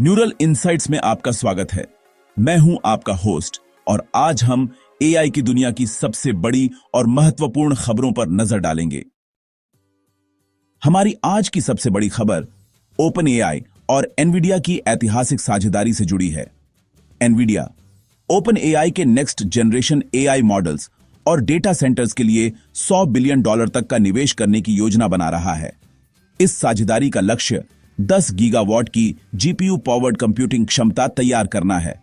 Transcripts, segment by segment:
Neural insights में आपका स्वागत है। मैं हूं आपका होस्ट और आज हम एआई की दुनिया की सबसे बड़ी और महत्वपूर्ण खबरों पर नजर डालेंगे। हमारी आज की सबसे बड़ी खबर ओपन एआई और एनवीडिया की ऐतिहासिक साझेदारी से जुड़ी है। एनवीडिया ओपन एआई के नेक्स्ट जनरेशन एआई मॉडल्स और डेटा सेंटर्स के लिए $100 बिलियन तक का निवेश करने की योजना बना रहा है। इस साझेदारी का लक्ष्य 10 गीगावाट की जीपीयू पावर्ड कंप्यूटिंग क्षमता तैयार करना है।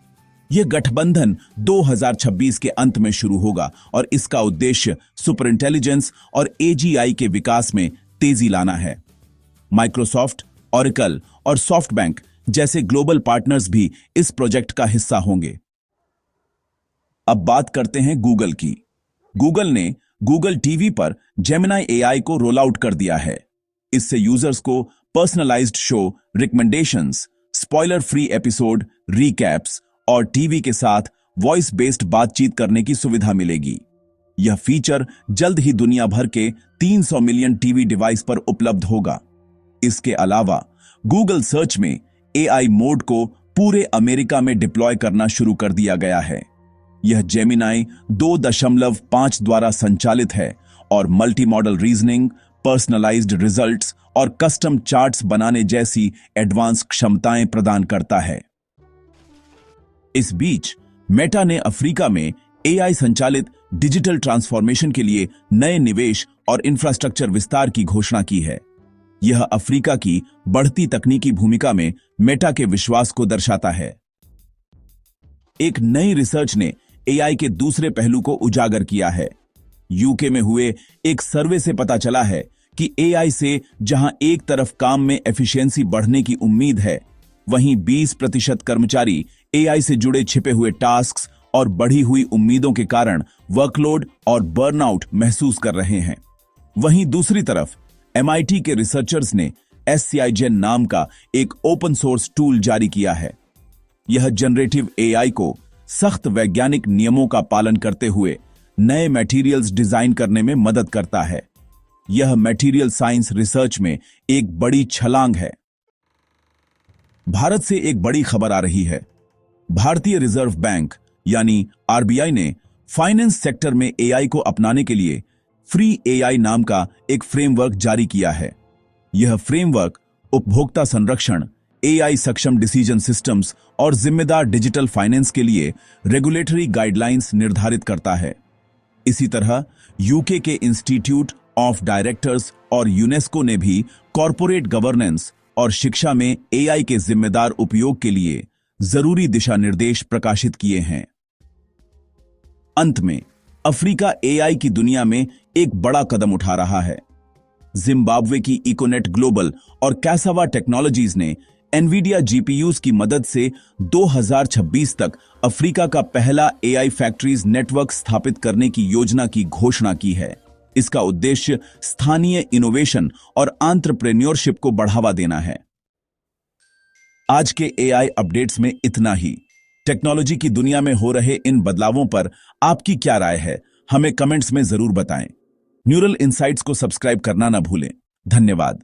यह गठबंधन 2026 के अंत में शुरू होगा और इसका उद्देश्य सुपर इंटेलिजेंस और एजीआई के विकास में तेजी लाना है। माइक्रोसॉफ्ट, ऑरेकल और सॉफ्टबैंक जैसे ग्लोबल पार्टनर्स भी इस प्रोजेक्ट का हिस्सा होंगे। अब बात करते हैं गूगल की। गूगल ने गूगल टीवी पर जेमिनी एआई को रोल आउट कर दिया है। इससे यूजर्स को personalised show recommendations, spoiler free episode recaps और टीवी के साथ वॉइस बेस्ड बातचीत करने की सुविधा मिलेगी। यह फीचर जल्द ही दुनिया भर के 300 मिलियन टीवी डिवाइस पर उपलब्ध होगा। इसके अलावा गूगल सर्च में एआई मोड को पूरे अमेरिका में डिप्लॉय करना शुरू कर दिया गया है। यह जेमिनी 2.5 द्वारा संचालित है और multi modal reasoning, personalised results और कस्टम चार्ट्स बनाने जैसी एडवांस क्षमताएं प्रदान करता है। इस बीच मेटा ने अफ्रीका में एआई संचालित डिजिटल ट्रांसफॉर्मेशन के लिए नए निवेश और इंफ्रास्ट्रक्चर विस्तार की घोषणा की है। यह अफ्रीका की बढ़ती तकनीकी भूमिका में मेटा के विश्वास को दर्शाता है। एक नई रिसर्च ने एआई के दूसरे पहलू को उजागर किया है। यूके में हुए एक सर्वे से पता चला है कि एआई से जहां एक तरफ काम में एफिशिएंसी बढ़ने की उम्मीद है, वहीं 20% कर्मचारी एआई से जुड़े छिपे हुए टास्क्स और बढ़ी हुई उम्मीदों के कारण वर्कलोड और बर्नआउट महसूस कर रहे हैं। वहीं दूसरी तरफ एमआईटी के रिसर्चर्स ने SCIGen नाम का एक ओपन सोर्स टूल जारी किया है। यह जनरेटिव एआई को सख्त वैज्ञानिक नियमों का पालन करते हुए नए मटेरियल्स डिजाइन करने में मदद करता है। यह मटेरियल साइंस रिसर्च में एक बड़ी छलांग है। भारत से एक बड़ी खबर आ रही है। भारतीय रिजर्व बैंक यानी आरबीआई ने फाइनेंस सेक्टर में एआई को अपनाने के लिए फ्री एआई नाम का एक फ्रेमवर्क जारी किया है। यह फ्रेमवर्क उपभोक्ता संरक्षण, एआई सक्षम डिसीजन सिस्टम्स और जिम्मेदार डिजिटल फाइनेंस के लिए रेगुलेटरी गाइडलाइंस निर्धारित करता है। इसी तरह यूके के इंस्टीट्यूट ऑफ डायरेक्टर्स और यूनेस्को ने भी कॉरपोरेट गवर्नेंस और शिक्षा में एआई के जिम्मेदार उपयोग के लिए जरूरी दिशा निर्देश प्रकाशित किए हैं। अंत में अफ्रीका एआई की दुनिया में एक बड़ा कदम उठा रहा है। जिम्बाब्वे की इकोनेट ग्लोबल और कैसावा टेक्नोलॉजीज ने एनवीडिया जीपीयूज की मदद से 2026 तक अफ्रीका का पहला एआई फैक्ट्रीज नेटवर्क स्थापित करने की योजना की घोषणा की है। इसका उद्देश्य स्थानीय इनोवेशन और एंटरप्रेन्योरशिप को बढ़ावा देना है। आज के एआई अपडेट्स में इतना ही। टेक्नोलॉजी की दुनिया में हो रहे इन बदलावों पर आपकी क्या राय है, हमें कमेंट्स में जरूर बताएं। न्यूरल इनसाइट्स को सब्सक्राइब करना ना भूलें। धन्यवाद।